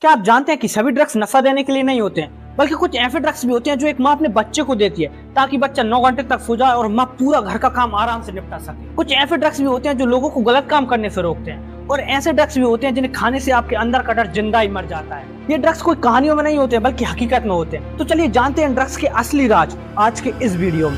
क्या आप जानते हैं कि सभी ड्रग्स नशा देने के लिए नहीं होते हैं, बल्कि कुछ ऐसे ड्रग्स भी होते हैं जो एक माँ अपने बच्चे को देती है ताकि बच्चा 9 घंटे तक सो जाए और माँ पूरा घर का काम आराम से निपटा सके। कुछ ऐसे ड्रग्स भी होते हैं जो लोगों को गलत काम करने से रोकते हैं, और ऐसे ड्रग्स भी होते हैं जिन्हें खाने से आपके अंदर का डर जिंदा ही मर जाता है। ये ड्रग्स कोई कहानियों में नहीं होते बल्कि हकीकत में होते हैं। तो चलिए जानते हैं ड्रग्स के असली राज आज के इस वीडियो में।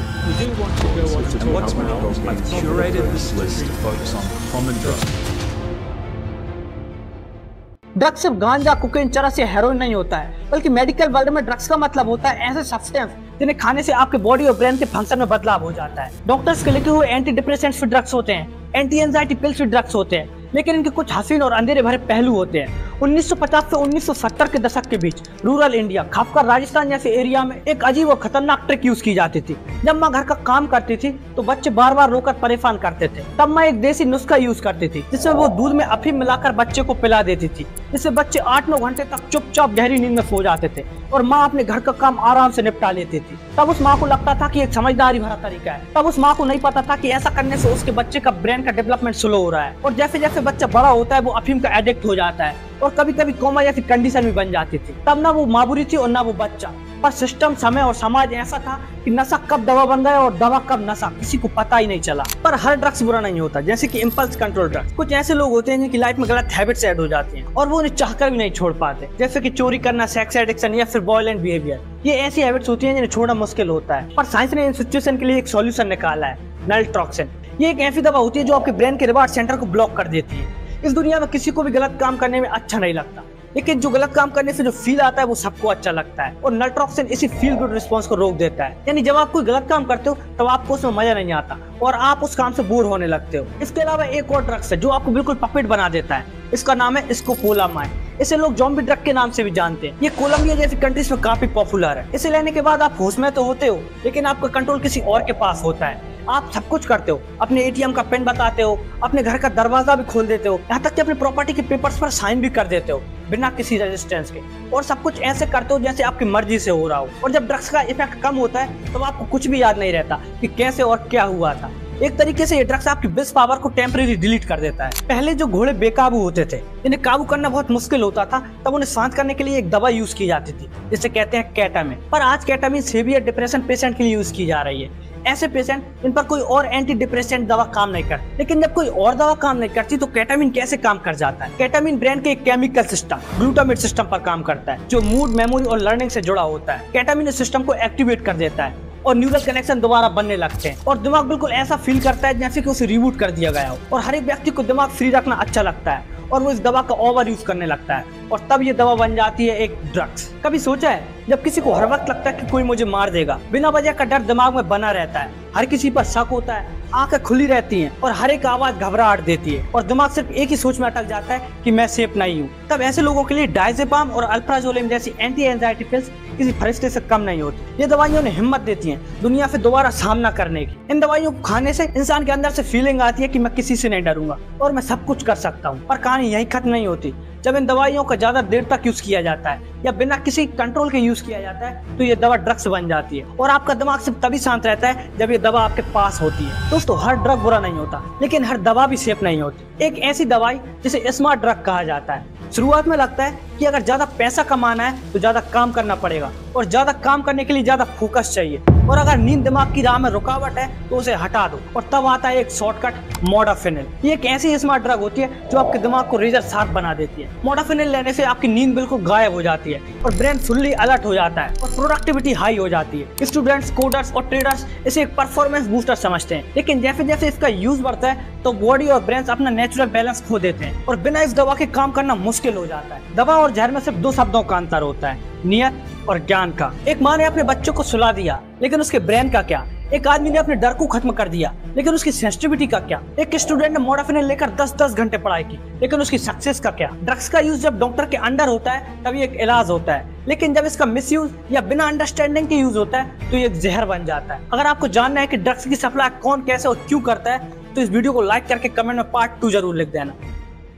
ड्रग्स सिर्फ गांजा, कोकेन, चरस या हेरोइन नहीं होता है, बल्कि मेडिकल वर्ल्ड में ड्रग्स का मतलब होता है ऐसे सब्सटेंस जिन्हें खाने से आपके बॉडी और ब्रेन के फंक्शन में बदलाव हो जाता है। डॉक्टर्स के लिखे हुए एंटी डिप्रेसेंट्स भी ड्रग्स होते हैं, एंटी एंजाइटी पिल्स भी ड्रग्स होते हैं, लेकिन इनके कुछ हसीन और अंधेरे भरे पहलू होते हैं। 1950 से 1970 के दशक के बीच रूरल इंडिया, खासकर राजस्थान जैसे एरिया में एक अजीब और खतरनाक ट्रिक यूज की जाती थी। जब माँ घर का काम करती थी तो बच्चे बार बार रोकर परेशान करते थे। तब माँ एक देसी नुस्खा यूज करती थी जिसमें वो दूध में अफीम मिलाकर बच्चे को पिला देती थी, जिससे बच्चे 8-9 घंटे तक चुपचाप गहरी नींद में सो जाते थे और माँ अपने घर का काम आराम से निपटा लेती थी। तब उस माँ को लगता था कि एक समझदारी भरा तरीका है। तब उस माँ को नहीं पता था कि ऐसा करने से उसके बच्चे का ब्रेन का डेवलपमेंट स्लो हो रहा है, और जैसे जैसे बच्चा बड़ा होता है वो अफीम का एडिक्ट हो जाता है और कभी कभी कोमा जैसी कंडीशन भी बन जाती थी। तब ना वो माँ बुरी थी और ना वो बच्चा, पर सिस्टम, समय और समाज ऐसा था कि नशा कब दवा बन गया और दवा कब नशा, किसी को पता ही नहीं चला। पर हर ड्रग्स बुरा नहीं होता, जैसे कि इम्पल्स कंट्रोल ड्रग्स। कुछ ऐसे लोग होते हैं जिनकी लाइफ में गलत हैबिट्स ऐड हो जाती हैं और वो उन्हें चाहकर भी नहीं छोड़ पाते, जैसे कि चोरी करना, सेक्स एडिक्शन या फिर वायलेंट बिहेवियर। ये ऐसी हैबिट्स होती हैं जिन्हें छोड़ना मुश्किल होता है, पर साइंस ने इन सिचुएशन के लिए एक सॉल्यूशन निकाला है, नलट्रॉक्सिन। ये एक ऐसी दवा होती है जो आपके ब्रेन के रिवार्ड सेंटर को ब्लॉक कर देती है। इस दुनिया में किसी को भी गलत काम करने में अच्छा नहीं लगता, लेकिन जो गलत काम करने से जो फील आता है वो सबको अच्छा लगता है, और नलट्रॉक्सिन इसी फील गुड रिस्पॉन्स को रोक देता है। यानी जब आप कोई गलत काम करते हो तब आपको उसमें मजा नहीं आता और आप उस काम से बोर होने लगते हो। इसके अलावा एक और ड्रग्स है जो आपको बिल्कुल पपेट बना देता है, इसका नाम है स्कोपोलामाइन। इसे लोग ज़ॉम्बी ड्रग के नाम से भी जानते हैं। ये कोलंबिया जैसी कंट्रीज में काफी पॉपुलर है। इसे लेने के बाद आप होश में तो होते हो, लेकिन आपका कंट्रोल किसी और के पास होता है। आप सब कुछ करते हो, अपने एटीएम का पिन बताते हो, अपने घर का दरवाजा भी खोल देते हो, यहाँ तक कि अपने प्रॉपर्टी के पेपर्स पर साइन भी कर देते हो बिना किसी रेजिस्टेंस के, और सब कुछ ऐसे करते हो जैसे आपकी मर्जी से हो रहा हो। और जब ड्रग्स का इफेक्ट कम होता है तो आपको कुछ भी याद नहीं रहता कि कैसे और क्या हुआ था। एक तरीके से ये ड्रग्स आपकी विल पावर को टेम्परेरी डिलीट कर देता है। पहले जो घोड़े बेकाबू होते थे, इन्हें काबू करना बहुत मुश्किल होता था, तब उन्हें शांत करने के लिए एक दवा यूज की जाती थी जिसे कहते हैं केटामिन। पर आज केटामिन सीवियर डिप्रेशन पेशेंट के लिए यूज की जा रही है। ऐसे पेशेंट इन पर कोई और एंटी डिप्रेसेंट दवा काम नहीं करती। लेकिन जब कोई और दवा काम नहीं करती तो केटामिन कैसे काम कर जाता है? केटामिन ब्रेन के एक केमिकल सिस्टम ग्लूटामेट सिस्टम पर काम करता है, जो मूड, मेमोरी और लर्निंग से जुड़ा होता है। केटामिन इस सिस्टम को एक्टिवेट कर देता है और न्यूरल कनेक्शन दोबारा बनने लगते हैं, और दिमाग बिल्कुल ऐसा फील करता है जैसे कि उसे रिबूट कर दिया गया हो। और हर एक व्यक्ति को दिमाग फ्री रखना अच्छा लगता है और वो इस दवा का ओवर यूज करने लगता है, और तब ये दवा बन जाती है एक ड्रग्स। कभी सोचा है जब किसी को हर वक्त लगता है कि कोई मुझे मार देगा, बिना वजह का डर दिमाग में बना रहता है, हर किसी पर शक होता है, आंखें खुली रहती हैं और हर एक आवाज घबराहट देती है, और दिमाग सिर्फ एक ही सोच में अटक जाता है कि मैं सेफ नहीं हूँ। तब ऐसे लोगों के लिए डायजेपाम और अल्प्राजोलिम जैसी एंटी एंजाइटी पिल्स किसी फरिश्ते से कम नहीं होती। ये दवाइयां उन्हें हिम्मत देती हैं दुनिया से दोबारा सामना करने की। इन दवाइयों को खाने से इंसान के अंदर से फीलिंग आती है कि मैं किसी से नहीं डरूंगा और मैं सब कुछ कर सकता हूँ। पर कहानी यही खत्म नहीं होती। जब इन दवाइयों का ज्यादा देर तक यूज किया जाता है या बिना किसी कंट्रोल के यूज किया जाता है तो ये दवा ड्रग्स बन जाती है, और आपका दिमाग सिर्फ तभी शांत रहता है जब ये दवा आपके पास होती है। दोस्तों, हर ड्रग बुरा नहीं होता, लेकिन हर दवा भी सेफ नहीं होती। एक ऐसी दवाई जिसे स्मार्ट ड्रग कहा जाता है। शुरुआत में लगता है कि अगर ज्यादा पैसा कमाना है तो ज्यादा काम करना पड़ेगा, और ज्यादा काम करने के लिए ज्यादा फोकस चाहिए, और अगर नींद दिमाग की राह में रुकावट है तो उसे हटा दो, और तब आता है एक शॉर्टकट मोडाफिनिल। ये एक ऐसी स्मार्ट ड्रग होती है जो आपके दिमाग को रेजर शार्प बना देती है। मोडाफिनिल लेने से आपकी नींद बिल्कुल गायब हो जाती है और ब्रेन फुल्ली अलर्ट हो जाता है और प्रोडक्टिविटी हाई हो जाती है। स्टूडेंट्स, कोडर्स और ट्रेडर्स इसे एक परफॉर्मेंस बूस्टर समझते हैं, लेकिन जैसे जैसे इसका यूज बढ़ता है तो बॉडी और ब्रेन अपना नेचुरल बैलेंस खो देते हैं और बिना इस दवा के काम करना मुश्किल हो जाता है। दवा और जहर में सिर्फ 2 शब्दों का अंतर होता है, नियत और ज्ञान का। एक माँ ने अपने बच्चों को सुला दिया, लेकिन उसके ब्रेन का क्या? एक आदमी ने अपने डर को खत्म कर दिया, लेकिन उसकी सेंसिटिविटी का क्या? एक स्टूडेंट ने मोडाफिनिल लेकर 10-10 घंटे पढ़ाई की, लेकिन उसकी सक्सेस का क्या? ड्रग्स का यूज जब डॉक्टर के अंडर होता है तभी एक इलाज होता है, लेकिन जब इसका मिसयूज या बिना अंडरस्टैंडिंग के यूज होता है तो ये एक जहर बन जाता है। अगर आपको जानना है कि ड्रग्स की सप्लाई कौन, कैसे और क्यों करता है तो इस वीडियो को लाइक करके कमेंट में पार्ट 2 जरूर लिख देना।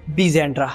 बी ज़ेंड्रा।